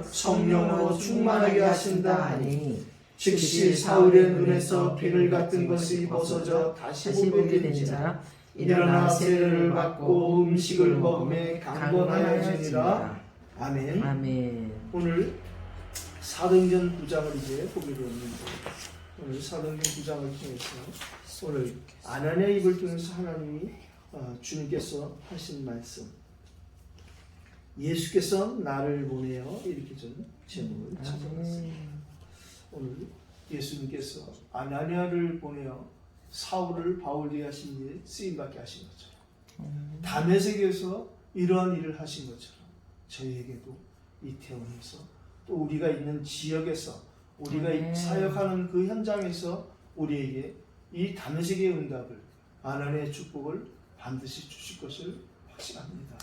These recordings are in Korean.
하여 성령으로 충만하게 하신다 하니 즉시 사울의 눈에서 비늘 같은 것이 벗어져 다시 보게 된지라. 일어나 세례를 받고 음식을 먹음에 강건하여지니라. 아멘. 아멘. 오늘 사도행전 9장을 이제 보기로 했는데, 오늘 사도행전 9장을 통해서 오늘 아나니아 입을 통해서 하나님이 주님께서 하신 말씀, 예수께서 나를 보내어, 이렇게 좀 제목을 찾아봤습니다. 오늘 예수님께서 아나니아를 보내어 사울을 바울되게 하신 일에 쓰임받게 하신 것처럼, 다메섹에서 이러한 일을 하신 것처럼 저희에게도 이태원에서 또 우리가 있는 지역에서 우리가 사역하는 그 현장에서 우리에게 이 다메섹의 응답을, 아나니아의 축복을 반드시 주실 것을 확신합니다.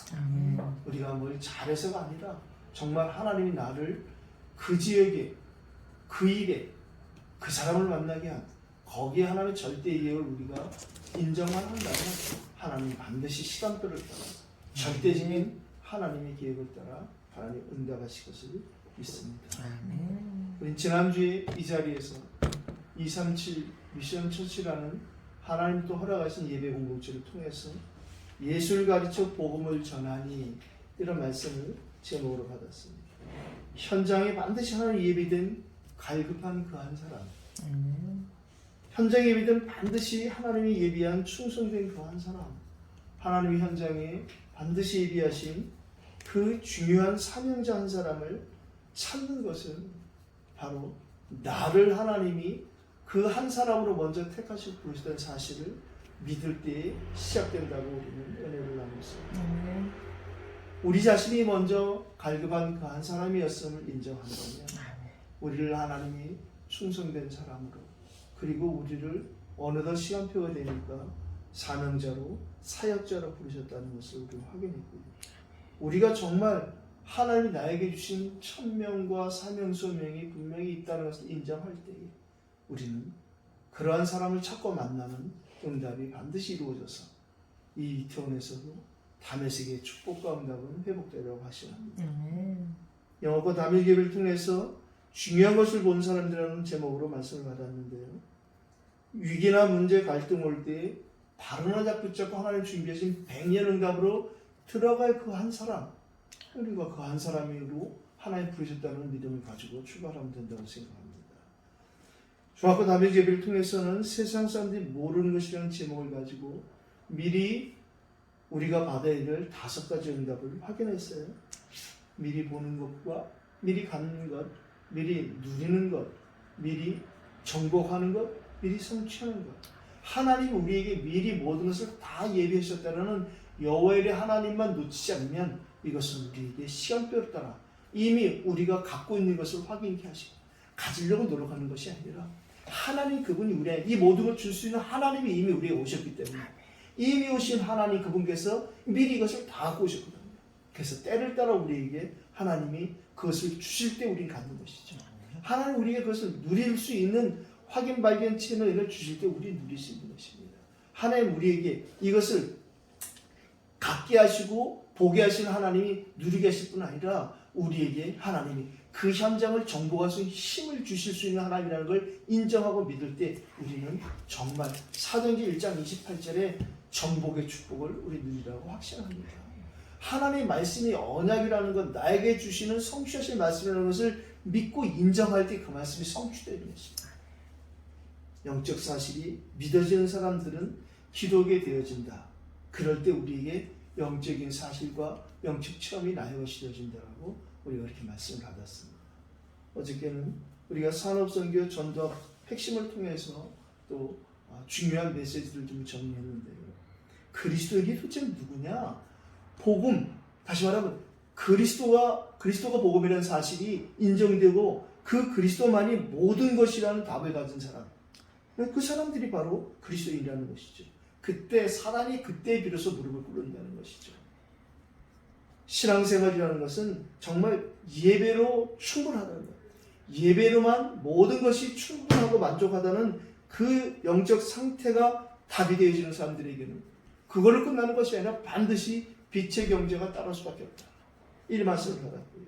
우리가 뭘 잘해서가 아니라 정말 하나님이 나를 그 지역에, 그 일에, 그 사람을 만나게 한, 거기에 하나님의 절대 계획을 우리가 인정만 한다면 하나님 반드시 시간표를 따라 절대적인 하나님의 계획을 따라 하나님 응답하실 것을 믿습니다. 우리 지난주에 이 자리에서 237 미션 처치라는 하나님 또 허락하신 예배 공동체를 통해서 예수를 가르쳐 복음을 전하니, 이런 말씀을 제목으로 받았습니다. 현장에 반드시 하나님 예비된 갈급한 그 한 사람, 현장에 예비된 반드시 하나님이 예비한 충성된 그 한 사람, 하나님이 현장에 반드시 예비하신 그 중요한 사명자 한 사람을 찾는 것은 바로 나를 하나님이 그 한 사람으로 먼저 택하시고 부르시던 사실을 믿을 때에 시작된다고 우리는 은혜를 나눴습니다. 우리 자신이 먼저 갈급한 그 한 사람이었음을 인정한다면 우리를 하나님이 충성된 사람으로, 그리고 우리를 어느덧 시간표가 되니까 사명자로, 사역자로 부르셨다는 것을 우리가 확인했고요. 우리가 정말 하나님이 나에게 주신 천명과 사명소명이 분명히 있다는 것을 인정할 때에 우리는 그러한 사람을 찾고 만나는 응답이 반드시 이루어져서 이 이태원에서도 다메섹의 축복과 응답은 회복되려고 하시랍니다. 영어과 다메섹을 통해서 중요한 것을 본 사람들이라는 제목으로 말씀을 받았는데요. 위기나 문제, 갈등 올 때 바로 하나 붙잡고 하나님 준비하신 100년 응답으로 들어갈 그 한 사람, 우리가 그 한 사람으로 하나님 부르셨다는 믿음을 가지고 출발하면 된다고 생각합니다. 중학교 다메섹 예배를 통해서는 세상 사람들이 모르는 것이라는 제목을 가지고 미리 우리가 받아야 될 5가지 응답을 확인했어요. 미리 보는 것과 미리 갖는 것, 미리 누리는 것, 미리 정복하는 것, 미리 성취하는 것. 하나님 우리에게 미리 모든 것을 다 예비하셨다는 여호와의 하나님만 놓치지 않으면 이것은 우리에게 시간표를 따라 이미 우리가 갖고 있는 것을 확인케 하시고 가지려고 노력하는 것이 아니라 하나님 그분이 우리에게 이 모든 걸 줄 수 있는 하나님이 이미 우리에게 오셨기 때문에, 이미 오신 하나님 그분께서 미리 이것을 다 갖고 오셨거든요. 그래서 때를 따라 우리에게 하나님이 그것을 주실 때 우리는 갖는 것이죠. 하나님 우리에게 그것을 누릴 수 있는 확인 발견 채널을 주실 때 우리는 누릴 수 있는 것입니다. 하나님 우리에게 이것을 갖게 하시고 보게 하시는 하나님이 누리게 하실 뿐 아니라 우리에게 하나님이 그 현장을 정복할 수 있는 힘을 주실 수 있는 하나님이라는 걸 인정하고 믿을 때 우리는 정말 사도행전 1장 28절에 정복의 축복을 우리 누리라고 확신합니다. 하나님의 말씀이 언약이라는 것, 나에게 주시는 성취하실 말씀이라는 것을 믿고 인정할 때 그 말씀이 성취되는 것입니다. 영적 사실이 믿어지는 사람들은 기록이 되어진다. 그럴 때 우리에게 영적인 사실과 영적 체험이 나의 것이 되어진다고 우리가 이렇게 말씀을 받았습니다. 어저께는 우리가 산업선교 전도학 핵심을 통해서 또 중요한 메시지를 좀 정리했는데요. 그리스도인이 도대체 누구냐? 복음, 다시 말하면 그리스도가 복음이라는 사실이 인정되고 그 그리스도만이 모든 것이라는 답을 가진 사람, 그 사람들이 바로 그리스도인이라는 것이죠. 그때 사단이 그때 비로소 무릎을 꿇는다는 것이죠. 신앙생활이라는 것은 정말 예배로 충분하다는 것, 예배로만 모든 것이 충분하고 만족하다는 그 영적 상태가 답이 되어지는 사람들에게는 그걸로 끝나는 것이 아니라 반드시 빛의 경제가 따를 수밖에 없다. 이 말씀을 받았고요.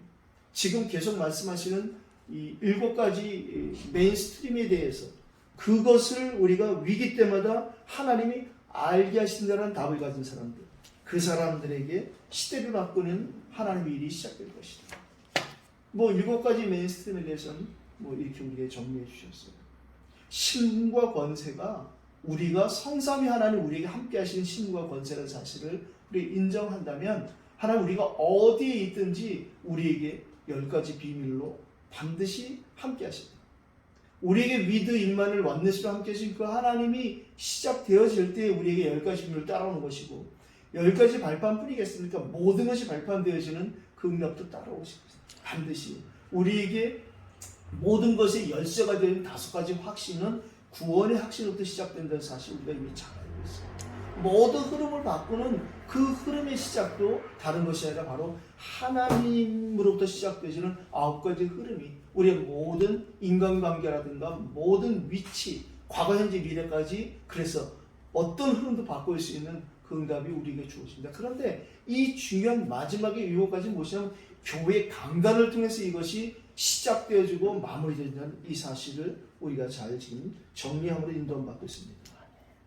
지금 계속 말씀하시는 이 7가지 메인스트림에 대해서 그것을 우리가 위기 때마다 하나님이 알게 하신다는 답을 가진 사람들, 그 사람들에게 시대를 바꾸는 하나님의 일이 시작될 것이다. 7가지 메인스트림에 대해서는 이렇게 우리에게 정리해 주셨어요. 신분과 권세가 우리가 성삼위 하나님 우리에게 함께 하시는 신분과 권세라는 사실을 우리 인정한다면 하나님 우리가 어디에 있든지 우리에게 10가지 비밀로 반드시 함께 하신다. 우리에게 위드 임마누엘 원네스로 함께 하신 그 하나님이 시작되어질 때 우리에게 10가지 비밀을 따라오는 것이고 10가지 발판뿐이겠습니까? 모든 것이 발판되어지는 그 응답도 따라오시고 반드시 우리에게 모든 것의 열쇠가 되는 5가지 확신은 구원의 확신으로부터 시작된다는 사실 우리가 이미 잘 알고 있습니다. 모든 흐름을 바꾸는 그 흐름의 시작도 다른 것이 아니라 바로 하나님으로부터 시작되지는 9가지 흐름이 우리의 모든 인간관계라든가 모든 위치, 과거, 현재, 미래까지 그래서 어떤 흐름도 바꿀 수 있는 그 응답이 우리에게 주어집니다. 그런데 이 중요한 마지막의 유혹까지 무엇이냐면 교회 강단을 통해서 이것이 시작되어지고 마무리된다는 이 사실을 우리가 잘 지금 정리함으로 인도받고 있습니다.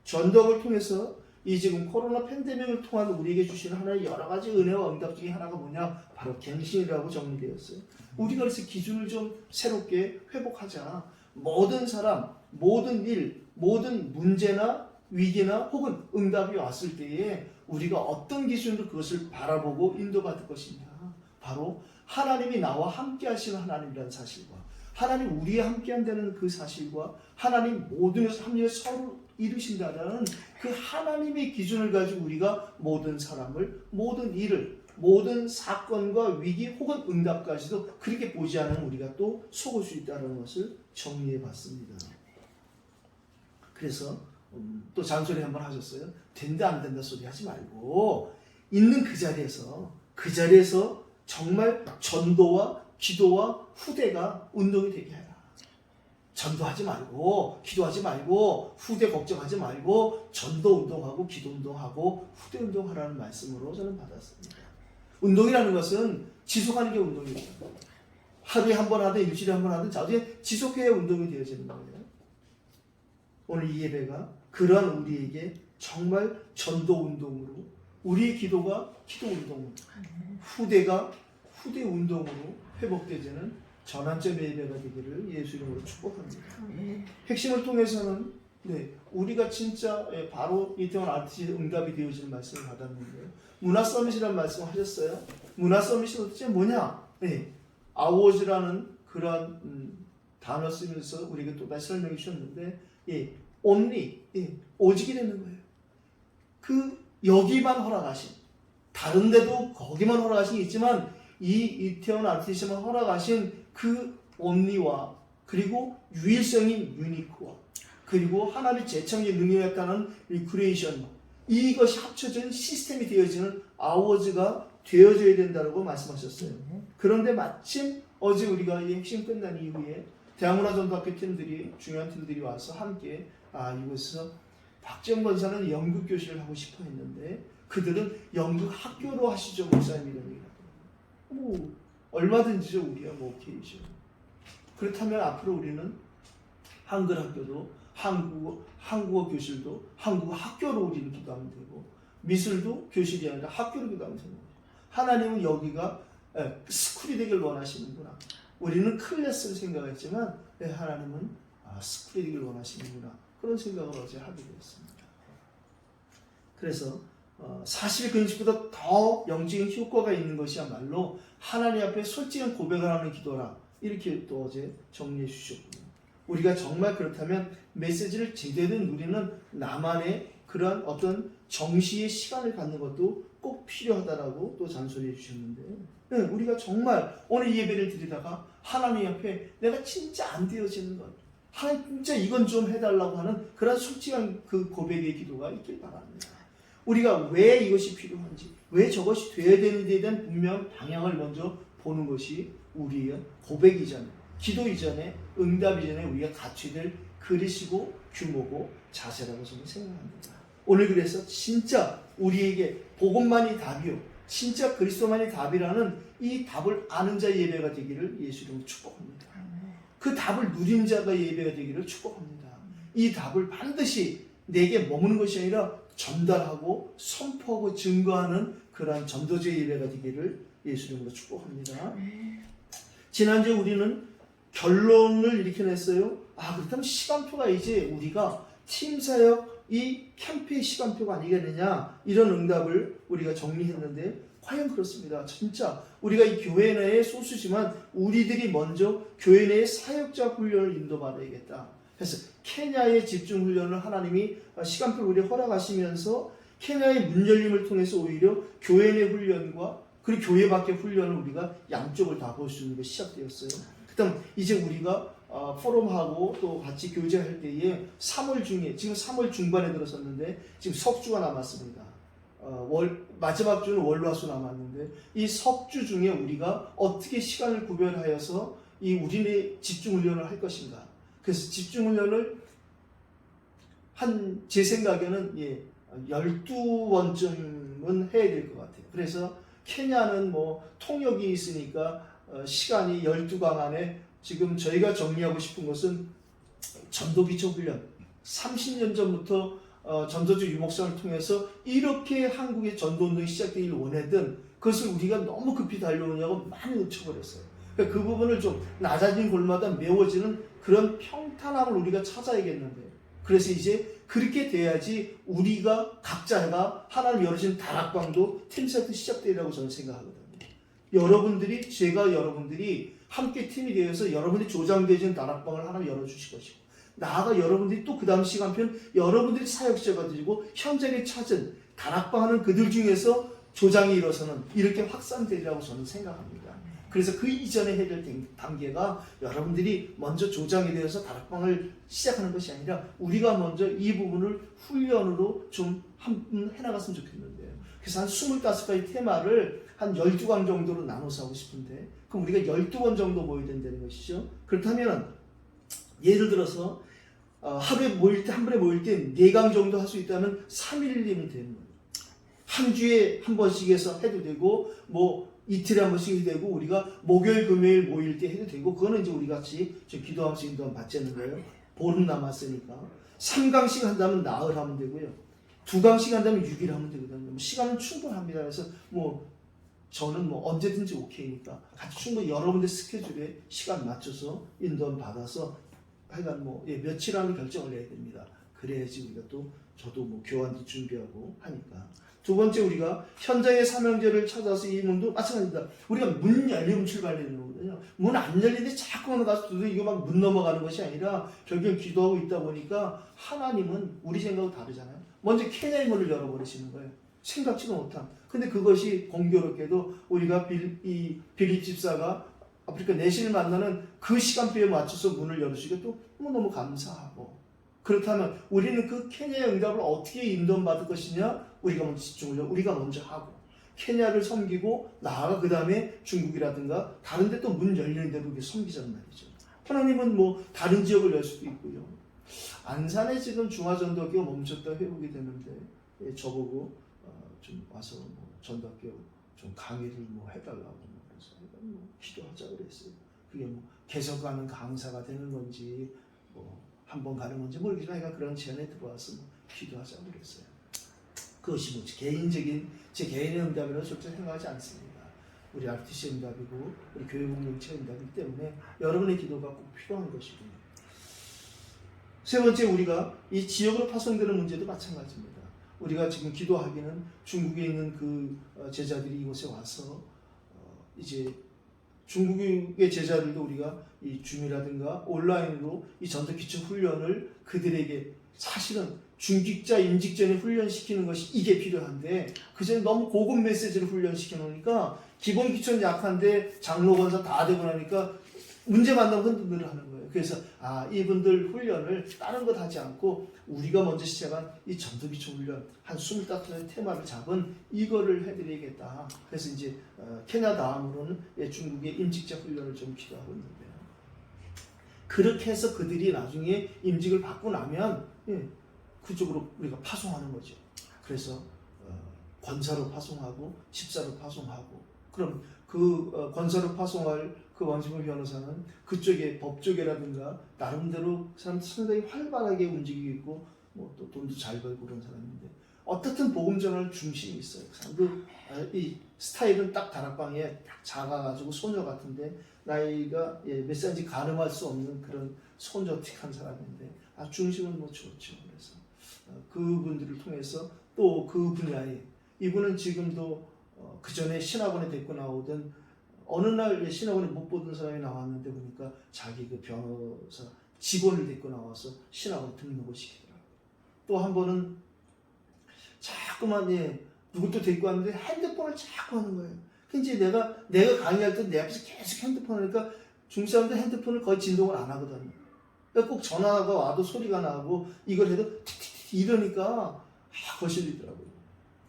전도를 통해서 이 지금 코로나 팬데믹을 통한 우리에게 주시는 하나의 여러 가지 은혜와 응답 중에 하나가 뭐냐? 바로 갱신이라고 정리되었어요. 우리가 그래서 기준을 좀 새롭게 회복하자. 모든 사람, 모든 일, 모든 문제나 위기나 혹은 응답이 왔을 때에 우리가 어떤 기준으로 그것을 바라보고 인도받을 것이냐. 바로 하나님이 나와 함께 하시는 하나님이라는 사실과 하나님 우리와 함께 한다는 그 사실과 하나님 모든 것을 합리에 서로 이루신다는 그 하나님의 기준을 가지고 우리가 모든 사람을, 모든 일을, 모든 사건과 위기 혹은 응답까지도 그렇게 보지 않으면 우리가 또 속을 수 있다는 것을 정리해 봤습니다. 그래서 또 잔소리 한번 하셨어요. 된다 안 된다 소리 하지 말고 있는 그 자리에서 정말 전도와 기도와 후대가 운동이 되게 해라. 전도하지 말고 기도하지 말고 후대 걱정하지 말고 전도 운동하고 기도 운동하고 후대 운동하라는 말씀으로 저는 받았습니다. 운동이라는 것은 지속하는 게 운동입니다. 하루에 한 번 하든 일주일에 한 번 하든 나중에 지속해야 운동이 되어지는 거예요. 오늘 이 예배가 그러한 우리에게 정말 전도 운동으로 우리의 기도가 기도 운동으로 후대가 후대 운동으로 회복되지는 전환점 예배가 되기를 예수 이름으로 축복합니다. 핵심을 통해서는 우리가 진짜 바로 이태원 RTC 응답이 되어지는 말씀을 받았는데요. 문화 서밋이라는 말씀을 하셨어요. 문화 서밋이 도대체 뭐냐? 아워즈라는 그런 단어 쓰면서 우리에게 또다시 설명해 주셨는데 only, 오직이라는 거예요. 그 여기만 허락하신, 다른 데도 거기만 허락하신 게 있지만 이 이태원 RTC만 허락하신 그 only와 그리고 유일성인 유니크와 그리고 하나님의 재창의 능력에 나타나는 리크리에이션, 이것이 합쳐진 시스템이 되어지는 아워즈가 되어져야 된다고 말씀하셨어요. 그런데 마침 어제 우리가 이 핵심 끝난 이후에 대학문화전도학교 팀들이 중요한 팀들이 와서 함께 이곳에서 박지영 권사는 연극 교실을 하고 싶어 했는데 그들은 연극 학교로 하시죠 목사님 이름이라고. 얼마든지죠 우리야 오케이죠. 그렇다면 앞으로 우리는 한글 학교도 한국어 교실도 한국어 학교로 우리는 기도하면 되고 미술도 교실이 아니라 학교로 기도하면 되는 거죠. 하나님은 여기가 스쿨이 되길 원하시는구나. 우리는 클래스를 생각했지만 하나님은 스쿨이 되길 원하시는구나. 그런 생각을 어제 하게 되었습니다. 그래서 사실 근심보다 더 영적인 효과가 있는 것이야말로 하나님 앞에 솔직한 고백을 하는 기도라. 이렇게 또 어제 정리해 주셨군요. 우리가 정말 그렇다면 메시지를 제대로 누리는 나만의 그런 어떤 정시의 시간을 갖는 것도 꼭 필요하다라고 또 잔소리해 주셨는데 우리가 정말 오늘 예배를 드리다가 하나님 앞에 내가 진짜 안 되어지는 것, 하나님 진짜 이건 좀 해달라고 하는 그런 솔직한 그 고백의 기도가 있길 바랍니다. 우리가 왜 이것이 필요한지, 왜 저것이 되어야 되는지에 대한 분명한 방향을 먼저 보는 것이 우리의 고백 이전에, 기도 이전에, 응답 이전에 우리가 갖춰야 될 그릇이고 규모고 자세라고 저는 생각합니다. 오늘 그래서 진짜 우리에게 복음만이 답이요, 진짜 그리스도만이 답이라는 이 답을 아는 자의 예배가 되기를 예수 이름으로 축복합니다. 그 답을 누린 자가 예배가 되기를 축복합니다. 이 답을 반드시 내게 머무는 것이 아니라 전달하고 선포하고 증거하는 그러한 전도자의 예배가 되기를 예수 이름으로 축복합니다. 지난주에 우리는 결론을 이렇게 냈어요. 그렇다면 시간표가 이제 우리가 팀사역 이 캠페인 시간표가 아니겠느냐, 이런 응답을 우리가 정리했는데 과연 그렇습니다. 진짜 우리가 이 교회 내의 소수지만 우리들이 먼저 교회 내의 사역자 훈련을 인도받아야겠다. 그래서 케냐의 집중 훈련을 하나님이 시간표를 우리 허락하시면서 케냐의 문 열림을 통해서 오히려 교회 내 훈련과 그리고 교회 밖의 훈련을 우리가 양쪽을 다 볼 수 있는 게 시작되었어요. 그다음 이제 우리가 포럼하고 또 같이 교제할 때에 3월 중에, 지금 3월 중반에 들어섰는데 지금 석주가 남았습니다. 마지막 주는 월화수 남았는데 이 석주 중에 우리가 어떻게 시간을 구별하여서 이 우리네 집중훈련을 할 것인가. 그래서 집중훈련을 제 생각에는 12번쯤은 해야 될 것 같아요. 그래서 케냐는 뭐 통역이 있으니까 시간이 12강 안에 지금 저희가 정리하고 싶은 것은 전도기초 훈련. 30년 전부터 전도주 유목상을 통해서 이렇게 한국의 전도운동이 시작되기를 원했던 그것을 우리가 너무 급히 달려오냐고 많이 놓쳐버렸어요. 그러니까 그 부분을 좀 낮아진 골마다 메워지는 그런 평탄함을 우리가 찾아야겠는데, 그래서 이제 그렇게 돼야지 우리가 각자가 하나님 열어주신 다락방도 팀세트 시작되리라고 저는 생각하거든요. 여러분들이 함께 팀이 되어서 여러분들이 조장되어진 다락방을 하나님 열어주실 것이고, 나아가 여러분들이 또 그 다음 시간편 여러분들이 사역자가 되고 현장에 찾은 다락방하는 그들 중에서 조장이 일어서는 이렇게 확산되리라고 저는 생각합니다. 그래서 그 이전에 해야 될 단계가 여러분들이 먼저 조장이 되어서 다락방을 시작하는 것이 아니라 우리가 먼저 이 부분을 훈련으로 좀 해나갔으면 좋겠는데요. 그래서 한 25가지 테마를 한 12강 정도로 나눠서 하고 싶은데, 그럼 우리가 12번 정도 모여야 된다는 것이죠. 그렇다면 예를 들어서 하루에 모일 때, 한 번에 모일 때 4강 정도 할 수 있다면 3일이면 되는 거예요. 한 주에 한 번씩 해서 해도 되고, 뭐 이틀에 한 번씩 해도 되고, 우리가 목요일 금요일 모일 때 해도 되고, 그거는 이제 우리 같이 좀 기도하면서 인도하면 받자는 거예요. 보름 남았으니까 3강씩 한다면 나흘 하면 되고요, 2강씩 한다면 6일 하면 되거든요. 시간은 충분합니다. 그래서 저는 언제든지 오케이니까 같이 충분히 여러분들 스케줄에 시간 맞춰서 인도함 받아서 하여간 며칠 안에 결정을 내야 됩니다. 그래야지 우리가 저도 교환도 준비하고 하니까. 두 번째, 우리가 현장의 삼형제를 찾아서 이 문도 마찬가지입니다. 우리가 문 열리면 출발해야 되는 거거든요. 문 안 열리는데 자꾸만 가서 두드리고 막 문 넘어가는 것이 아니라 결국엔 기도하고 있다 보니까 하나님은 우리 생각하고 다르잖아요. 먼저 케냐의 문을 열어버리시는 거예요. 생각지도 못한. 근데 그것이 공교롭게도 우리가 빌립 집사가 아프리카 내신을 만나는 그 시간표에 맞춰서 문을 열어주시고 또 너무 감사하고. 그렇다면 우리는 그 케냐의 응답을 어떻게 인도받을 것이냐? 우리가 먼저 집중을 우리가 먼저 하고 케냐를 섬기고 나아가 그 다음에 중국이라든가 다른 데 또 문 열리는 대로 우리 섬기자는 말이죠. 하나님은 다른 지역을 열 수도 있고요. 안산에 지금 중화전도교가 멈췄다 회복이 되는데 저보고 좀 와서 전도학교 좀 강의를 해달라고 그래서 기도하자고 그랬어요. 그게 계속하는 강사가 되는 건지 한번 가는 건지 모르겠지만 그런 제안에 들어와서 기도하자고 그랬어요. 그것이 개인적인 제 개인의 응답이라고 절대 생각하지 않습니다. 우리 RTC 응답이고 우리 교회 공동체 응답이기 때문에 여러분의 기도가 꼭 필요한 것이고요. 세 번째, 우리가 이 지역으로 파송되는 문제도 마찬가지입니다. 우리가 지금 기도하기는 중국에 있는 그 제자들이 이곳에 와서 이제 중국의 제자들도 우리가 이 줌이라든가 온라인으로 이 전도 기초 훈련을 그들에게 사실은 중직자 임직전에 훈련시키는 것이 이게 필요한데 그전에 너무 고급 메시지를 훈련시켜 놓으니까 기본 기초는 약한데 장로 권사 다 되고 나니까 문제 만나면 흔들흔들 하는 거예요. 그래서 이분들 훈련을 다른 것 하지 않고 우리가 먼저 시작한 이 전도 기초 훈련 한 25가지 테마를 잡은 이거를 해드리겠다. 그래서 이제 케냐 다음으로는 중국의 임직자 훈련을 좀 기도하고 있는데요. 그렇게 해서 그들이 나중에 임직을 받고 나면 그쪽으로 우리가 파송하는 거죠. 그래서 권사로 파송하고 집사로 파송하고, 그럼 그 권사로 파송할 그 왕진모 변호사는 그쪽에 법 쪽이라든가 나름대로 그 사람 상당히 활발하게 움직이고 있고 뭐 또 돈도 잘 벌고 그런 사람인데, 어떻든 복음 전할 중심이 있어요. 그 사람도 이 스타일은 딱 다락방에 딱 작아가지고 소녀 같은데 나이가 몇 살인지 가늠할 수 없는 그런 소녀틱한 사람인데 중심은 뭐 좋죠. 그래서 그분들을 통해서 또 그 분야에 이분은 지금도 그 전에 신학원에 데리고 나오던 어느 날 신학원에 못 보던 사람이 나왔는데 보니까 자기 그 변호사 직원을 데리고 나와서 신학원 등록을 시키더라고요. 또 한 번은 자꾸만 누구도 데리고 왔는데 핸드폰을 자꾸 하는 거예요. 이제 내가 강의할 때 내 앞에서 계속 핸드폰을 하니까 중사람들 핸드폰을 거의 진동을 안 하거든요. 그러니까 꼭 전화가 와도 소리가 나고 이걸 해도 틱틱틱 이러니까 거슬리더라고요.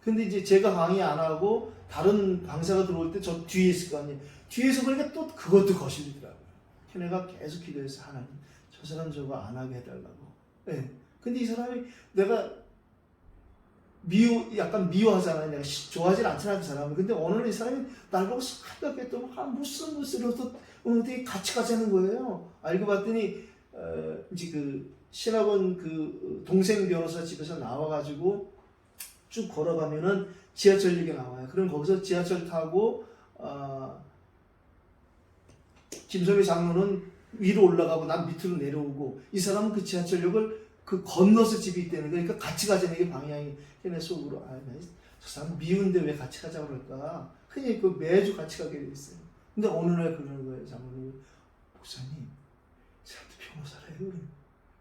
근데 이제 제가 강의 안 하고 다른 강사가 들어올 때 저 뒤에 있을 거 아니에요. 뒤에서 보니까 또 그것도 거슬리더라고요. 내가 계속 기도해서 하나님 저 사람 저거 안 하게 해달라고. 네. 근데 이 사람이 내가 약간 미워하잖아요. 내가 좋아하진 않잖아요, 그 사람은. 근데 어느 날 이 사람이 날 보고 살갑게 또 무슨 이러면서 되게 같이 가자는 거예요. 알고 봤더니 이제 그 신학원 그 동생 변호사 집에서 나와가지고 쭉 걸어가면은 지하철역에 나와요. 그럼 거기서 지하철 타고 김성희 장로는 위로 올라가고 난 밑으로 내려오고, 이 사람은 그 지하철역을 그 건너서 집이 있다는 거예요. 그러니까 같이 가자는 게 방향이. 내 속으로 저 사람 미운데 왜 같이 가자고 그럴까. 그냥 그 매주 같이 가게 돼 있어요. 근데 어느 날 그러는 거예요. 장로님, 목사님 사람도 변호사래요.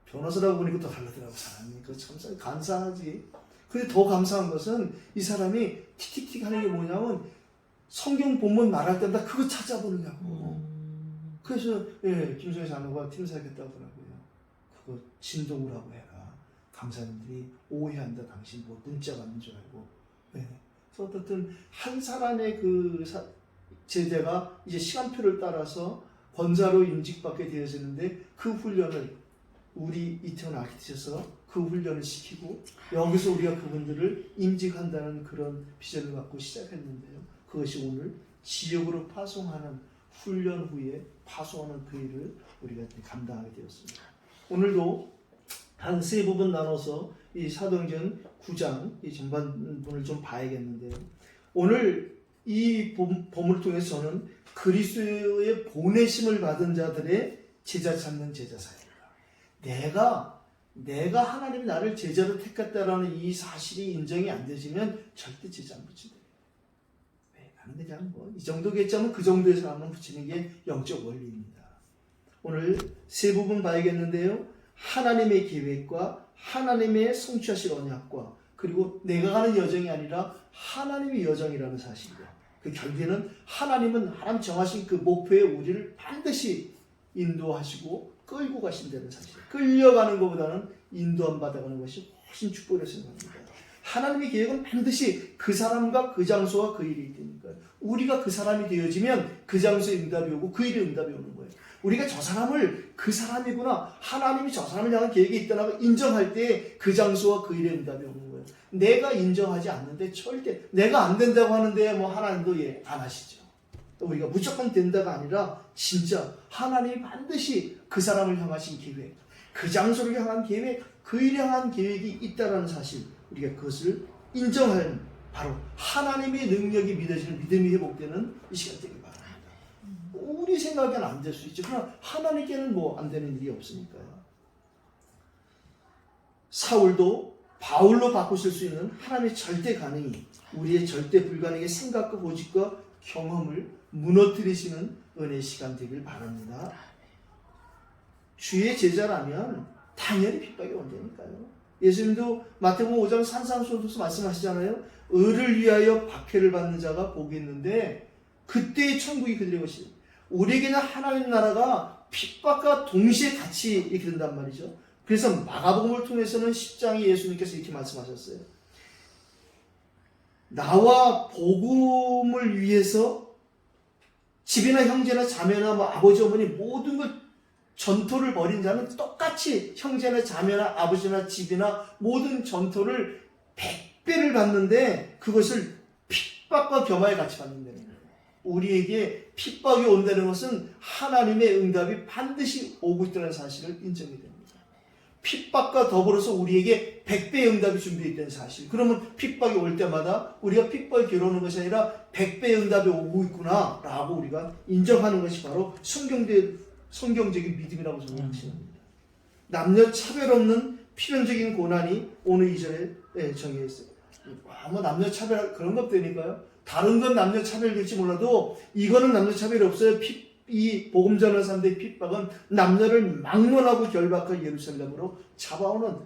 변호사라고 보니까 또 다르더라고 사람이. 그 참 감사하지. 근데 더 감사한 것은 이 사람이 틱틱틱 하는 게 뭐냐면 성경 본문 말할 때마다 그거 찾아보느냐고. 그래서 김성희 장로가 팀사하겠다고 하더라고요. 그거 진동을 하고 해라. 강사님들이 오해한다. 당신 뭐 문자 받는 줄 알고. 그래서 어떻든 한 사람의 그 제자가 이제 시간표를 따라서 권사로 임직받게 되어지는데 그 훈련을 우리 이태원 아키티에서 그 훈련을 시키고 여기서 우리가 그분들을 임직한다는 그런 비전을 갖고 시작했는데요. 그것이 오늘 지역으로 파송하는 훈련 후에 파송하는 그 일을 우리가 감당하게 되었습니다. 오늘도 한 세 부분 나눠서 이 사도행전 9장 이 전반부를 좀 봐야겠는데요. 오늘 이 본문을 통해서 저는 그리스도의 보내심을 받은 자들의 제자 찾는 제자 사역입니다. 내가 하나님이 나를 제자로 택했다라는 이 사실이 인정이 안 되지면 절대 제자 안 붙인다. 나는 그냥 이 정도겠지 하면 그 정도의 사람은 붙이는 게 영적 원리입니다. 오늘 세 부분 봐야겠는데요. 하나님의 계획과 하나님의 성취하실 언약과 그리고 내가 가는 여정이 아니라 하나님의 여정이라는 사실이다. 그 결국에는 하나님은 하나님 정하신 그 목표에 우리를 반드시 인도하시고 끌고 가신다는 사실. 끌려가는 것보다는 인도함 받아가는 것이 훨씬 축복이라고 생각합니다. 하나님의 계획은 반드시 그 사람과 그 장소와 그 일이 있다니까요. 우리가 그 사람이 되어지면 그 장소에 응답이 오고 그 일에 응답이 오는 거예요. 우리가 저 사람을 그 사람이구나, 하나님이 저 사람을 향한 계획이 있다고 인정할 때 그 장소와 그 일에 응답이 오는 거예요. 내가 인정하지 않는데 절대 내가 안 된다고 하는데 뭐 하나님도 안 하시죠. 우리가 무조건 된다가 아니라 진짜 하나님이 반드시 그 사람을 향하신 계획, 그 장소를 향한 계획, 그 일을 향한 계획이 있다는 사실, 우리가 그것을 인정하는 바로 하나님의 능력이 믿어지는 믿음이 회복되는 이 시간 되길 바랍니다. 우리 생각에는 안 될 수 있죠. 그러나 하나님께는 뭐 안 되는 일이 없으니까요. 사울도 바울로 바꾸실 수 있는 하나님의 절대 가능이 우리의 절대 불가능의 생각과 고집과 경험을 무너뜨리시는 은혜의 시간 되길 바랍니다. 주의 제자라면 당연히 핍박이 온다니까요. 예수님도 마태복음 5장 산상수훈에서 말씀하시잖아요. 의를 위하여 박해를 받는 자가 복이 있는데 그때의 천국이 그들의 것이에요. 우리에게는 하나님 나라가 핍박과 동시에 같이 이렇게 된단 말이죠. 그래서 마가복음을 통해서는 10장에 예수님께서 이렇게 말씀하셨어요. 나와 복음을 위해서 집이나 형제나 자매나 뭐 아버지 어머니 모든 걸 전토를 벌인 자는 똑같이 형제나 자매나 아버지나 집이나 모든 전토를 100배를 받는데 그것을 핍박과 겸하여 같이 받는다는 거예요. 우리에게 핍박이 온다는 것은 하나님의 응답이 반드시 오고 있다는 사실을 인정이 됩니다. 핍박과 더불어서 우리에게 100배의 응답이 준비되어 있다는 사실. 그러면 핍박이 올 때마다 우리가 핍박이 괴로우는 것이 아니라 100배의 응답이 오고 있구나 라고 우리가 인정하는 것이 바로 성경적인 믿음이라고 저는 확신합니다. 남녀 차별 없는 필연적인 고난이 오늘 2절에 정해 있어요. 뭐 남녀 차별 그런 것 되니까요. 다른 건 남녀 차별일지 몰라도 이거는 남녀 차별이 없어요. 이 복음 전하는 사람들의 핍박은 남녀를 막론하고 결박할 예루살렘으로 잡아오는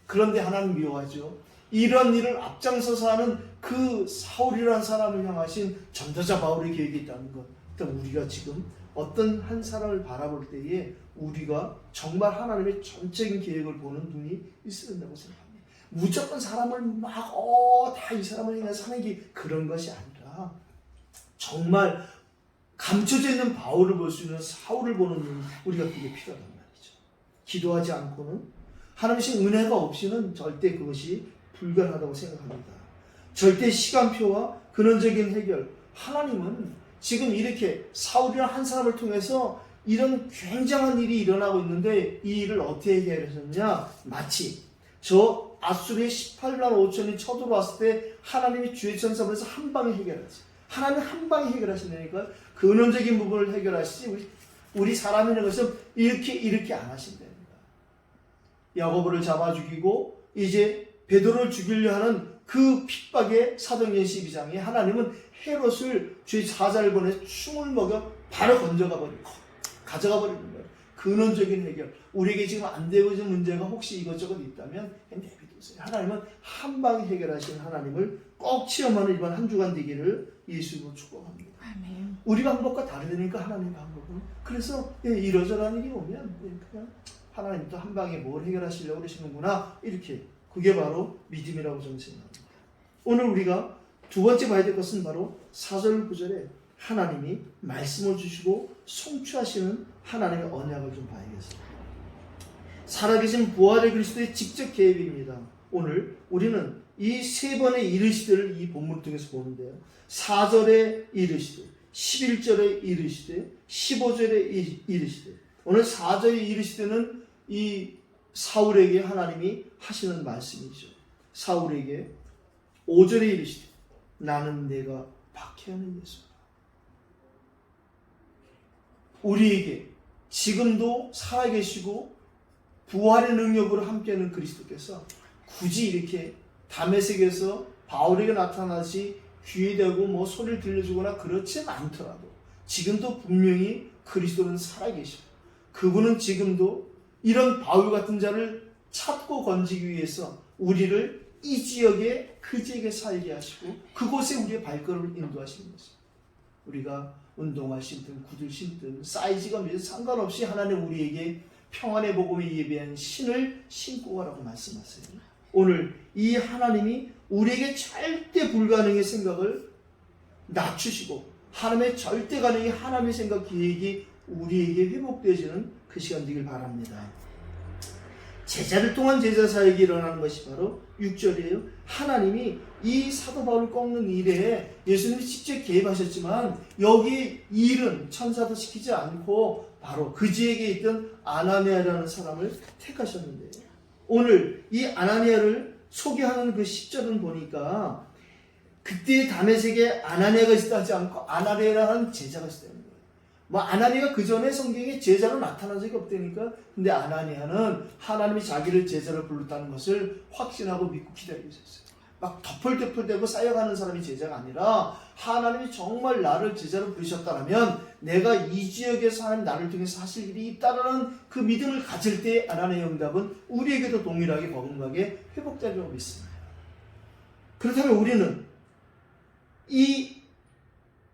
그런데 하나님 미워하죠. 이런 일을 앞장서서 하는 그 사울이라는 사람을 향하신 전도자 바울의 계획이 있다는 것. 그러니까 우리가 지금 어떤 한 사람을 바라볼 때에 우리가 정말 하나님의 전적인 계획을 보는 눈이 있어야 된다고 생각합니다. 무조건 사람을 다 이 사람을 향해서 하는 게 그런 것이 아니라 정말 감춰져 있는 바울을 볼 수 있는 사울을 보는 눈, 우리가 그게 필요하단 말이죠. 기도하지 않고는 하나님의 은혜가 없이는 절대 그것이 불가능하다고 생각합니다. 절대 시간표와 근원적인 해결, 하나님은 지금 이렇게 사울이라는 한 사람을 통해서 이런 굉장한 일이 일어나고 있는데 이 일을 어떻게 해결하셨냐? 마치 저 아수르의 18만 5천이 쳐들어왔을 때 하나님이 주의 천사에서 한 방에 해결하지. 하나님은 한 방에 해결하신다니까. 근원적인 부분을 해결하시지 우리 사람이라는 것은 이렇게 안 하신답니다. 야고보를 잡아 죽이고 이제 베드로를 죽이려 하는 그 핍박의 사도행전 12장에 하나님은 헤롯을 주의 사자를 보내 충을 먹여 바로 가져가 버리는 거예요. 근원적인 해결. 우리에게 지금 안 되고 있는 문제가 혹시 이것저것 있다면 내비두세요. 하나님은 한 방에 해결하신 하나님을 꼭 체험하는 이번 한 주간 되기를 예수님으로 축복합니다. 아멘. 우리 방법과 다르니까 하나님 방법은. 그래서 이러저러한 일이 오면 그냥 하나님도 한 방에 뭘 해결하시려고 그러시는구나. 이렇게. 그게 바로 믿음이라고 저는 생각합니다. 오늘 우리가 두 번째 봐야 될 것은 바로 4절 9절에 하나님이 말씀을 주시고 성취하시는 하나님의 언약을 좀 봐야겠습니다. 살아계신 부활의 그리스도의 직접 계획입니다. 오늘 우리는 이 세 번의 이르시되를 이 본문을 통해서 보는데요. 4절에 이르시되, 11절에 이르시되, 15절에 이르시되. 오늘 4절에 이르시되는 이 사울에게 하나님이 하시는 말씀이죠. 사울에게 5절에 이르시되 나는 내가 박해하는 예수다. 우리에게 지금도 살아계시고 부활의 능력으로 함께하는 그리스도께서 굳이 이렇게 다메섹에서 바울에게 나타나시 귀에 대고 뭐 소리를 들려주거나 그렇지 않더라도 지금도 분명히 그리스도는 살아계시고 그분은 지금도 이런 바울 같은 자를 찾고 건지기 위해서 우리를 이 지역에 그 지역에 살게 하시고 그곳에 우리의 발걸음을 인도하시는 것입니다. 우리가 운동화 신든 구두 신든 사이즈가 몇 상관없이 하나님 우리에게 평안의 복음에 예배한 신을 신고 가라고 말씀하세요. 오늘 이 하나님이 우리에게 절대 불가능의 생각을 낮추시고 하나님의 절대 가능의 하나님의 생각 계획이 우리에게 회복되어지는 그 시간 되길 바랍니다. 제자를 통한 제자 사역이 일어나는 것이 바로 6절이에요. 하나님이 이 사도 바울을 꺾는 일에 예수님이 직접 개입하셨지만 여기 일은 천사도 시키지 않고 바로 그지에게 있던 아나니아라는 사람을 택하셨는데요. 오늘 이 아나니아를 소개하는 그 10절은 보니까 그때 다메섹에 아나니아가 있다 하지 않고 아나니아라는 제자가 있어요. 뭐 아나니아가 그 전에 성경에 제자로 나타난 적이 없다니까. 근데 아나니아는 하나님이 자기를 제자로 불렀다는 것을 확신하고 믿고 기다리고 있었어요. 막 덮을덮을대고 쌓여가는 사람이 제자가 아니라 하나님이 정말 나를 제자로 부르셨다면 내가 이 지역에서 하나님 나를 통해서 하실 일이 있다는 그 믿음을 가질 때 아나니아의 응답은 우리에게도 동일하게 거듭나게 회복되리라고 믿습니다. 그렇다면 우리는 이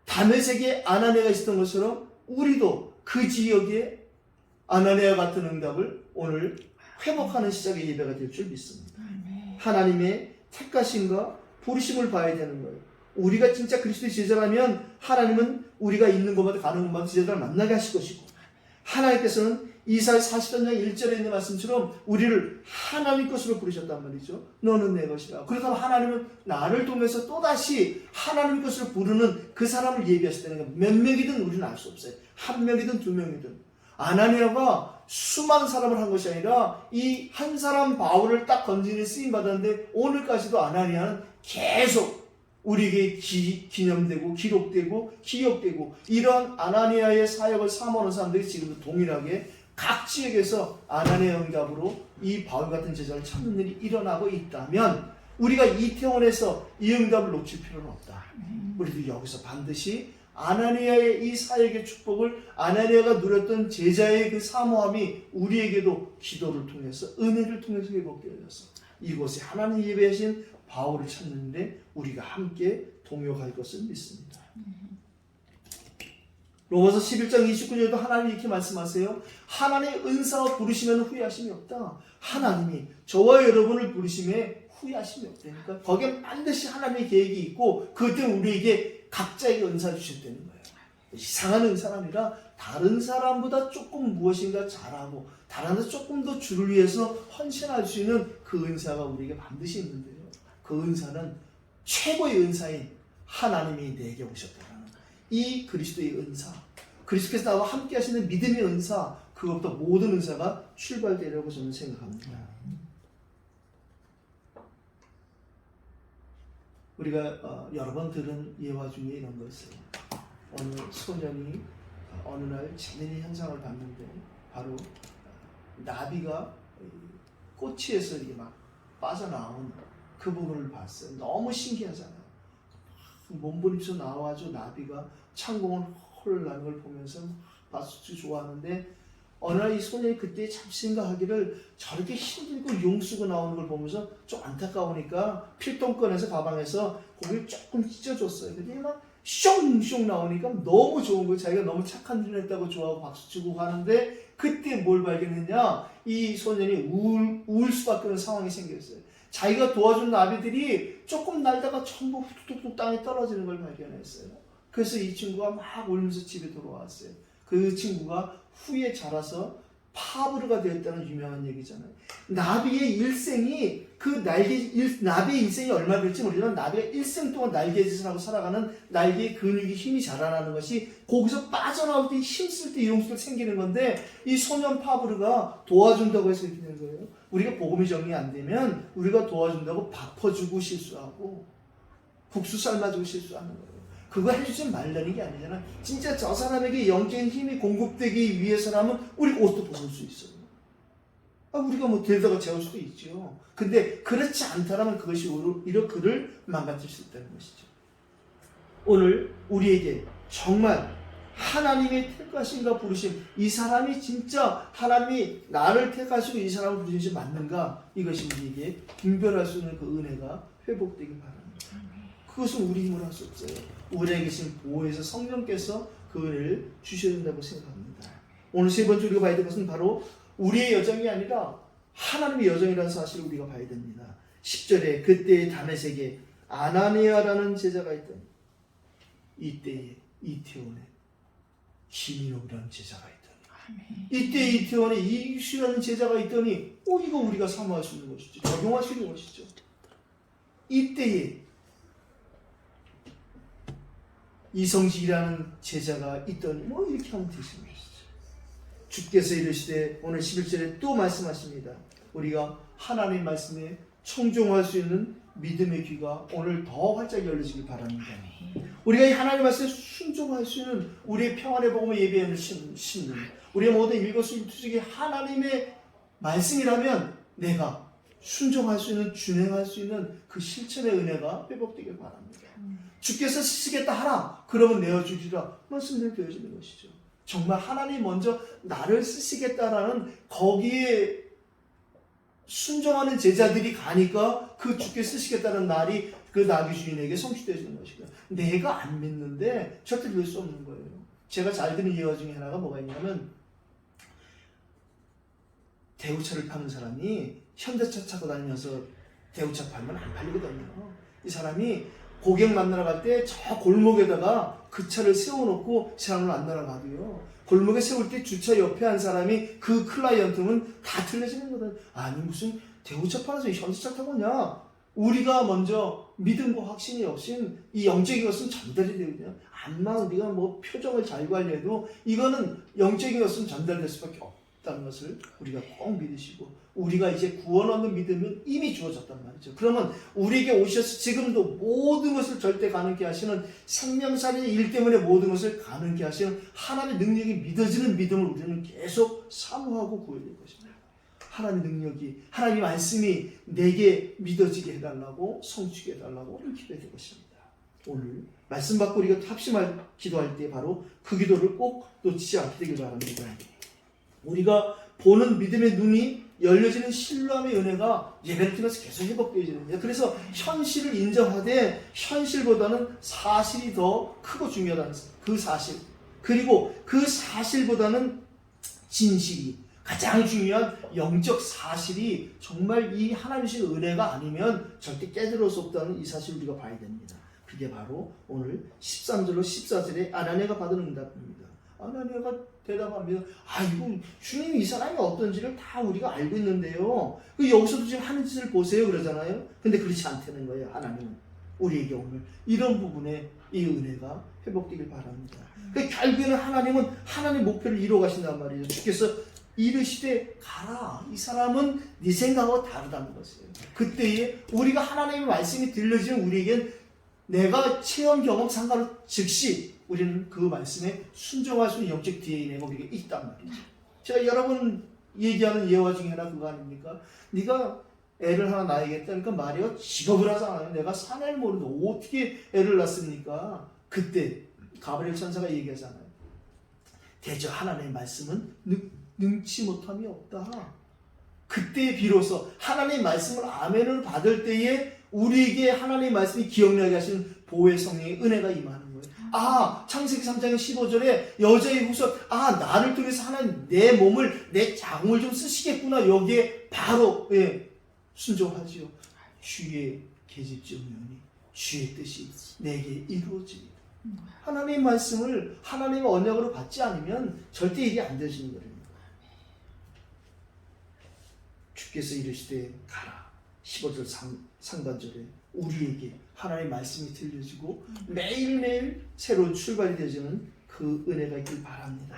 다메섹에 아나니아가 있었던 것처럼 우리도 그 지역에 아나니아 같은 응답을 오늘 회복하는 시작의 예배가 될 줄 믿습니다. 하나님의 택하심과 부르심을 봐야 되는 거예요. 우리가 진짜 그리스도의 제자라면 하나님은 우리가 있는 곳마다 가는 곳마다 제자를 만나게 하실 것이고 하나님께서는 이사야 43장 1절에 있는 말씀처럼 우리를 하나님 것으로 부르셨단 말이죠. 너는 내 것이라. 그렇다면 하나님은 나를 통해서 또다시 하나님 것으로 부르는 그 사람을 예비하셨다는 거예요. 몇 명이든 우리는 알 수 없어요. 한 명이든 두 명이든. 아나니아가 수많은 사람을 한 것이 아니라 이 한 사람 바울을 딱 건지는 쓰임 받았는데 오늘까지도 아나니아는 계속 우리에게 기념되고 기록되고 기억되고 이러한 아나니아의 사역을 사모하는 사람들이 지금도 동일하게 각 지역에서 아나니아 응답으로 이 바울 같은 제자를 찾는 일이 일어나고 있다면 우리가 이태원에서 이 응답을 놓칠 필요는 없다. 우리도 여기서 반드시 아나니아의 이 사역의 축복을 아나니아가 누렸던 제자의 그 사모함이 우리에게도 기도를 통해서 은혜를 통해서 회복되어져서 이곳에 하나님 예배하신 바울을 찾는데 우리가 함께 동역할 것을 믿습니다. 로마서 11장 29절에도 하나님이 이렇게 말씀하세요. 하나님의 은사와 부르시면 후회하심이 없다. 하나님이 저와 여러분을 부르심에 후회하심이 없다니까. 거기에 반드시 하나님의 계획이 있고 그때 우리에게 각자에게 은사 주셨다는 거예요. 이상한 은사가 아니라 다른 사람보다 조금 무엇인가 잘하고 다른 사람보다 조금 더 주를 위해서 헌신할 수 있는 그 은사가 우리에게 반드시 있는데요. 그 은사는 최고의 은사인 하나님이 내게 오셨다는 이 그리스도의 은사, 그리스도께서 나와 함께 하시는 믿음의 은사, 그것부터 모든 은사가 출발되려고 저는 생각합니다. 우리가 여러 번 들은 예화 중에 이런 거 있어요. 어느 소년이 어느 날 재미있는 현상을 봤는데 바로 나비가 꼬치에서 이렇게 막 빠져나온 그 부분을 봤어요. 너무 신기하잖아요. 몸부림쳐 나와가지고 나비가 창공을 헐 나는 걸 보면서 박수 좋아하는데 어느 날 이 소년이 그때 참 생각하기를 저렇게 힘들고 용쓰고 나오는 걸 보면서 좀 안타까우니까 필통 꺼내서 가방에서 고기를 조금 찢어줬어요. 근데 막 숑숑 나오니까 너무 좋은 거예요. 자기가 너무 착한 일을 했다고 좋아하고 박수치고 하는데 그때 뭘 발견했냐? 이 소년이 우울 수밖에 없는 상황이 생겼어요. 자기가 도와준 나비들이 조금 날다가 전부 툭툭툭 땅에 떨어지는 걸 발견했어요. 그래서 이 친구가 막 울면서 집에 돌아왔어요. 그 친구가 후에 자라서 파브르가 되었다는 유명한 얘기잖아요. 나비의 일생이 나비의 일생이 얼마 될지 모르지만 나비가 일생 동안 날개짓을 하고 살아가는 날개의 근육이 힘이 자라나는 것이 거기서 빠져나올 때 힘쓸 때 용수가 생기는 건데 이 소년 파브르가 도와준다고 해서 이렇게 된 거예요. 우리가 복음이 정리 안 되면 우리가 도와준다고 밥 퍼주고 실수하고 국수 삶아주고 실수하는 거예요. 그거 해주지 말라는 게 아니잖아. 진짜 저 사람에게 영적인 힘이 공급되기 위해서라면 우리가 옷도 벗을 수 있어요. 우리가 뭐 들다가 재울 수도 있죠. 근데 그렇지 않다라면 그것이 오히려 그를 망가뜨릴 수 있다는 것이죠. 오늘 우리에게 정말 하나님의 택하심과 부르심, 이 사람이 진짜 하나님이 나를 택하시고 이 사람을 부르신 것이 맞는가? 이것이 우리에게 분별할 수 있는 그 은혜가 회복되길 바랍니다. 그것은 우리 힘으로 할 수 없어요. 우리에게 계신 보호에서 성령께서 그 은혜를 주셔야 된다고 생각합니다. 오늘 세 번째 우리가 봐야 될 것은 바로 우리의 여정이 아니라 하나님의 여정이라는 사실을 우리가 봐야 됩니다. 10절에 그때의 다메섹에 아나니아라는 제자가 있더니 이때에 이태원에 김인옥이라는 제자가 있더니 이때 이태원에 이규수라는 제자가 있더니 이거 우리가 사모할 수 있는 것이죠. 적용할 수 있는 것이죠. 이때에 이성식이라는 제자가 있더니 이렇게 하면 되시는 것이죠. 주께서 이르시되 오늘 11절에 또 말씀하십니다. 우리가 하나님 말씀에 청종할 수 있는 믿음의 귀가 오늘 더 활짝 열려지길 바랍니다. 우리가 이 하나님 말씀에 순종할 수 있는 우리의 평안의 복음을 예배하는 신분, 우리의 모든 일거수일투족이 하나님의 말씀이라면 내가 순종할 수 있는, 준행할 수 있는 그 실천의 은혜가 회복되길 바랍니다. 주께서 쓰시겠다 하라. 그러면 내어주리라. 말씀대로 되어지는 것이죠. 정말 하나님 먼저 나를 쓰시겠다라는 거기에 순종하는 제자들이 가니까 그 주께 쓰시겠다는 날이 그 나귀 주인에게 성취되어지는 것이고요. 내가 안 믿는데 절대 그럴 수 없는 거예요. 제가 잘 듣는 예화 중에 하나가 뭐가 있냐면 대우차를 파는 사람이 현대차 타고 다니면서 대우차 팔면 안 팔리거든요. 이 사람이 고객 만나러 갈 때 저 골목에다가 그 차를 세워놓고 사람을 만나러 가도요. 골목에 세울 때 주차 옆에 한 사람이 그 클라이언트는 다 틀려지는 거다. 아니 무슨 대우차 팔아서 현수차 타고 오냐. 우리가 먼저 믿음과 확신이 없인 이 영적인 것은 전달이 되거든요. 암만 우리가 뭐 표정을 잘 관리해도 이거는 영적인 것은 전달될 수밖에 없다는 것을 우리가 꼭 믿으시고, 우리가 이제 구원 얻는 믿음은 이미 주어졌단 말이죠. 그러면 우리에게 오셔서 지금도 모든 것을 절대 가능케 하시는, 생명살의 일 때문에 모든 것을 가능케 하시는 하나님의 능력이 믿어지는 믿음을 우리는 계속 사모하고 구해야 될 것입니다. 하나님의 능력이, 하나님의 말씀이 내게 믿어지게 해달라고, 성취게 해달라고 우리는 기도해야 될 것입니다. 오늘 말씀 받고 우리가 합심할 기도할 때 바로 그 기도를 꼭 놓치지 않게 되길 바랍니다. 우리가 보는 믿음의 눈이 열려지는 신뢰함의 은혜가 예배를 통해서 계속 회복되어지는 거예요. 그래서 현실을 인정하되 현실보다는 사실이 더 크고 중요하다는 그 사실, 그리고 그 사실보다는 진실이, 가장 중요한 영적 사실이 정말 이 하나님의 은혜가 아니면 절대 깨달을 수 없다는 이 사실을 우리가 봐야 됩니다. 그게 바로 오늘 13절로 14절에 아나니아가 받은 응답입니다. 아나니아가 대답합니다. 이거 주님이 이 사람이 어떤지를 다 우리가 알고 있는데요. 여기서도 지금 하는 짓을 보세요 그러잖아요. 근데 그렇지 않다는 거예요. 하나님은 우리에게 오늘 이런 부분에 이 은혜가 회복되길 바랍니다. 결국에는 하나님은 하나님의 목표를 이루어 가신단 말이에요. 주께서 이르시되 가라. 이 사람은 네 생각하고 다르다는 것이에요. 그때에 우리가 하나님의 말씀이 들려지는 우리에겐 내가 체험 경험 상관없이 즉시 우리는 그 말씀에 순종할 수 있는 영적 DNA가 우리에게 있단 말이죠. 제가 여러 번 얘기하는 예화 중에 하나 그거 아닙니까? 네가 애를 하나 낳아야겠다. 그러니까 마리아가 직업을 하잖아요. 내가 사내를 모르는데 어떻게 애를 낳습니까? 그때 가브리엘 천사가 얘기하잖아요. 대저 하나님의 말씀은 능치 못함이 없다. 그때 비로소 하나님의 말씀을 아멘을 받을 때에 우리에게 하나님의 말씀이 기억나게 하시는 보혜의 성령의 은혜가 임하는 거예요. 창세기 3장 15절에 여자의 후손, 나를 통해서 하나님 내 몸을, 내 자궁을 좀 쓰시겠구나. 여기에 바로 순종하지요. 주의 계집종이오니 주의 뜻이 내게 이루어집니다. 하나님의 말씀을 하나님의 언약으로 받지 않으면 절대 일이 안 되시는 거예요. 주께서 이르시되 가라. 15절 상반절에 우리에게 하나님의 말씀이 들려지고 매일매일 새로운 출발이 되어지는 그 은혜가 있길 바랍니다.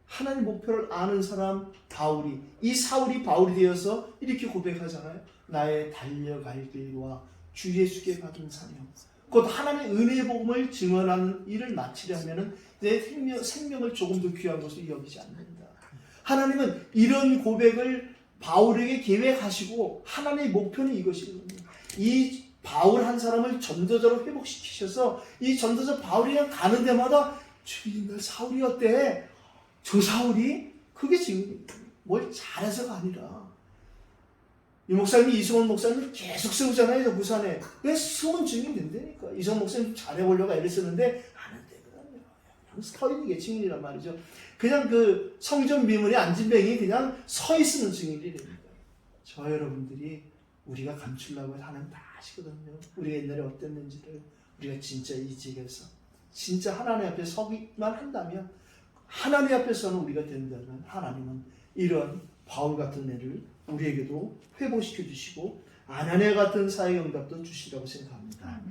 하나님의 목표를 아는 사람 바울이, 이 사울이 바울이 되어서 이렇게 고백하잖아요. 나의 달려갈 길과 주 예수께 받은 사명, 곧 하나님의 은혜의 복음을 증언하는 일을 마치려 하면은 내 생명을 조금 더 귀한 것으로 여기지 않는다. 하나님은 이런 고백을 바울에게 계획하시고 하나님의 목표는 이것이거든요. 이 바울 한 사람을 전도자로 회복시키셔서 이 전도자 바울이 그냥 가는 데마다 주님 나 사울이 어때? 저 사울이? 그게 지금 뭘 잘해서가 아니라 이 목사님이 이승원 목사님을 계속 세우잖아요. 저 부산에. 왜 승원 증인 된다니까. 이승원 목사님 잘해보려고 애를 쓰는데 안 되거든요. 그냥 서 있는 게 증인이란 말이죠. 그냥 그 성전 미문에 앉은 뱅이 그냥 서 있는 증인이 됩니다. 저 여러분들이 우리가 감추려고 하나님 다 아시거든요. 우리가 옛날에 어땠는지를. 우리가 진짜 이 지역에서 진짜 하나님 앞에 서기만 한다면, 하나님 앞에서는 우리가 된다면 하나님은 이런 바울 같은 애를 우리에게도 회복시켜 주시고 아나니아 같은 사역 응답도 주시라고 생각합니다.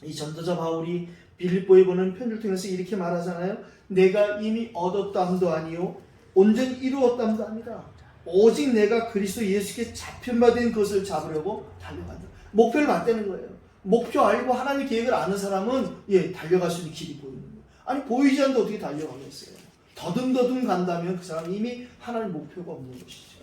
이 전도자 바울이 빌립보에 보낸 편지를 통해서 이렇게 말하잖아요. 내가 이미 얻었다 함도 아니요 온전히 이루었다 함도 아니다. 오직 내가 그리스도 예수께 잡힌바된 것을 잡으려고 달려간다. 목표를 맞대는 거예요. 목표 알고 하나님의 계획을 아는 사람은 달려갈 수 있는 길이 보이는 거예요. 아니 보이지 않는데 어떻게 달려가겠어요. 더듬더듬 간다면 그 사람은 이미 하나님의 목표가 없는 것이죠.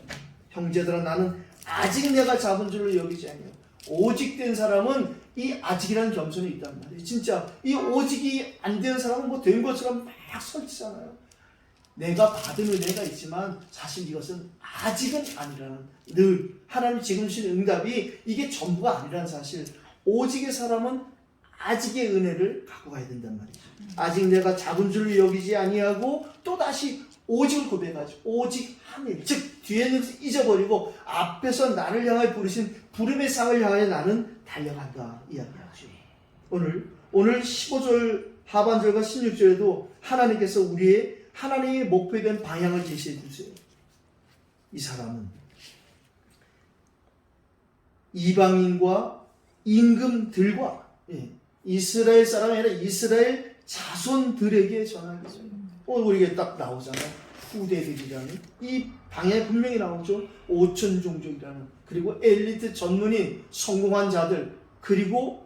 형제들아 나는 아직 내가 잡은 줄을 여기지 아니요 오직 된 사람은 이 아직이라는 겸손이 있단 말이에요. 진짜 이 오직이 안 되는 사람은 뭐 된 것처럼 막 설치잖아요. 내가 받은 은혜가 있지만 사실 이것은 아직은 아니라는, 늘 하나님 지금 주신 응답이 이게 전부가 아니라는 사실. 오직의 사람은 아직의 은혜를 갖고 가야 된단 말이죠. 아직 내가 잡은 줄을 여기지 아니하고 또다시 오직을 고백하죠. 오직 한 일, 즉 뒤에는 잊어버리고 앞에서 나를 향하여 부르신 부름의 상을 향하여 나는 달려간다 이야기하죠. 오늘 15절 하반절과 16절에도 하나님께서 하나님의 목표에 대한 방향을 제시해 주세요. 이 사람은 이방인과 임금들과 이스라엘 사람이 아니라 이스라엘 자손들에게 전하겠죠. 우리에게 딱 나오잖아요. 후대들이라는 이 방향이 분명히 나오죠. 5천 종족이라는, 그리고 엘리트 전문인 성공한 자들, 그리고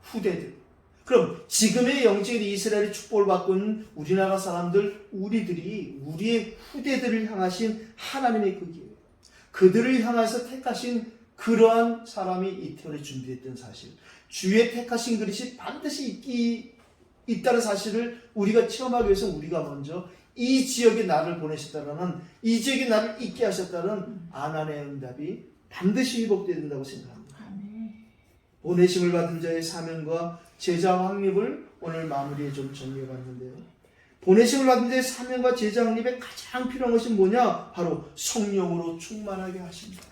후대들. 그럼 지금의 영적인 이스라엘의 축복을 받고 있는 우리나라 사람들, 우리들이 우리의 후대들을 향하신 하나님의 그기예요. 그들을 향해서 택하신 그러한 사람이 이태원에 준비했던 사실, 주의 택하신 그릇이 반드시 있다는 사실을 우리가 체험하기 위해서 우리가 먼저 이 지역에 나를 보내셨다는, 이 지역에 나를 있게 하셨다는 아난의 응답이 반드시 회복되어야 된다고 생각합니다. 보내심을 받은 자의 사명과 제자 확립을 오늘 마무리에 좀 정리해봤는데요. 보내심을 받은 자의 사명과 제자 확립에 가장 필요한 것이 뭐냐? 바로 성령으로 충만하게 하십니다.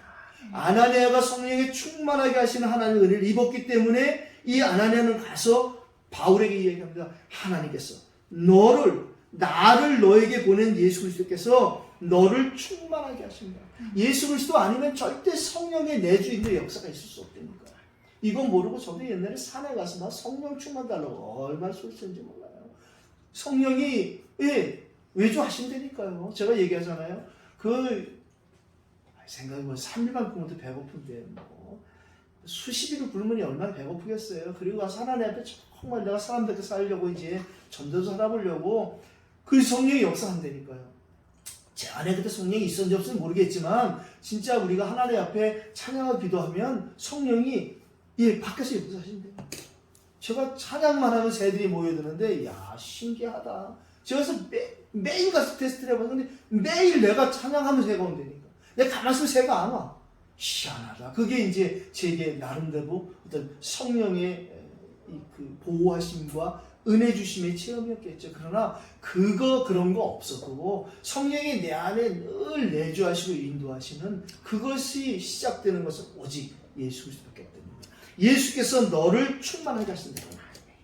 아나니아가 성령에 충만하게 하시는 하나님의 은혜를 입었기 때문에 이 아나니아는 가서 바울에게 이야기합니다. 하나님께서 나를 너에게 보낸 예수 그리스도께서 너를 충만하게 하십니다. 예수 그리스도 아니면 절대 성령의 내주인의 역사가 있을 수 없다니까. 이건 모르고 저도 옛날에 산에 가서 나 성령 충만 달라고 얼마나 소리쳤는지 몰라요. 성령이 외주하신다니까요. 제가 얘기하잖아요. 생각해보면 3일만 굶어도 배고픈데 수십 일을 굶으니 얼마나 배고프겠어요. 그리고 가서 하나님 앞에 정말 내가 사람들께 살려고 이제 전도서 살아보려고 그 성령이 역사한다니까요. 제 안에 그때 성령이 있었는지 없었는지 모르겠지만 진짜 우리가 하나님 앞에 찬양하고 기도하면 성령이 밖에서 역사하신대요. 제가 찬양만 하면 새들이 모여드는데 신기하다. 제가 그래서 매일 가서 테스트를 해봤는데 매일 내가 찬양하면 새가 온다니까. 내가 가만히 있으면 새가 안 와. 희한하다. 그게 이제 제게 나름대로 어떤 성령의 그 보호하심과 은혜 주심의 체험이었겠죠. 그러나 그런 거 없었고 성령이 내 안에 늘 내주하시고 인도하시는 그것이 시작되는 것은 오직 예수 그리스도밖에 없답니다. 예수께서 너를 충만하게 하신다.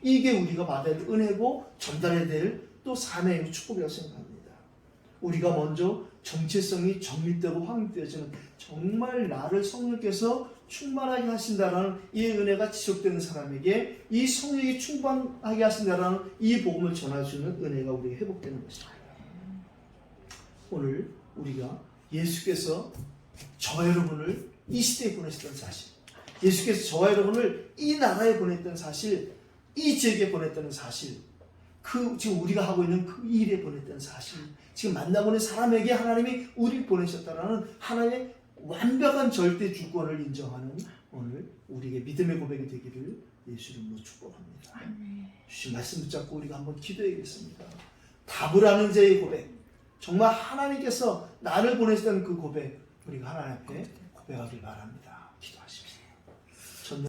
이게 우리가 받아야 될 은혜고 전달해야 될 또 삶의 축복이라고 생각합니다. 우리가 먼저 정체성이 정립되고 확립되어지는, 정말 나를 성령께서 충만하게 하신다라는 이 은혜가 지속되는 사람에게 이 성령이 충만하게 하신다라는 이 복음을 전할 수 있는 은혜가 우리에게 회복되는 것입니다. 오늘 우리가 예수께서 저와 여러분을 이 시대에 보내셨던 사실, 예수께서 저와 여러분을 이 나라에 보냈던 사실, 이 지역에 보냈다는 사실, 지금 우리가 하고 있는 그 일에 보냈던 사실, 지금 만나보는 사람에게 하나님이 우리를 보내셨다라는 하나님의 완벽한 절대 주권을 인정하는 오늘 우리에게 믿음의 고백이 되기를 예수 이름으로 축복합니다. 주신 말씀 붙잡고 우리가 한번 기도해야겠습니다. 답을 아는 자의 고백, 정말 하나님께서 나를 보내셨다는 그 고백, 우리가 하나님 앞에 고백하길 바랍니다. 기도하십시오.